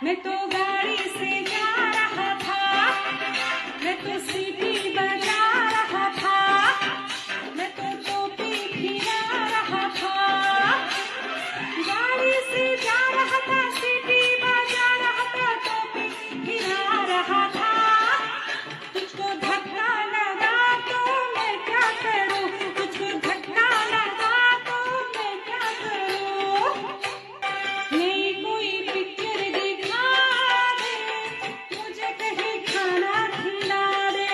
मैं तो गाड़ी से जा रहा था, मैं तो सीटी बजा रहा था, मैं तो टोपी फिरा रहा था। गाड़ी से जा रहा था, सीटी बजा रहा था, टोपी फिरा रहा था। तुझको धक्का लगा तो मैं क्या करूं, तुझको धक्का लगा तो मैं क्या करूं। नई कोई पिक्चर दिखा दे, मुझे कहीं खाना खिला दे।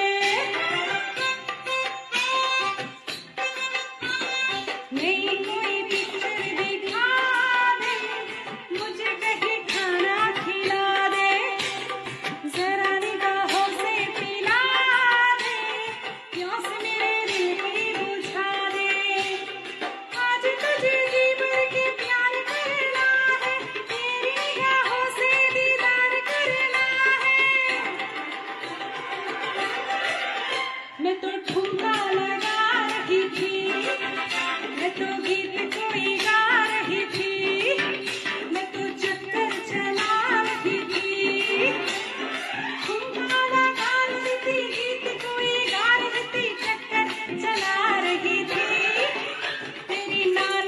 नई कोई पिक्चर दिखा दे, मुझे कहीं खाना खिला दे। जरा निगाहों से पिला दे, प्यास मेरे दिल की बुझा दे। आज तुझे जी भर के प्यार करना है, तेरी निगाहों से दीदार करना है। मैं तो ठुमका लगा रही थी, मैं तो गीत कोई गा रही थी, मैं तो चक्कर चला रही थी। ठुमका लगा रही थी, गीत कोई गा रही थी, चक्कर चला रही थी। तेरी नाक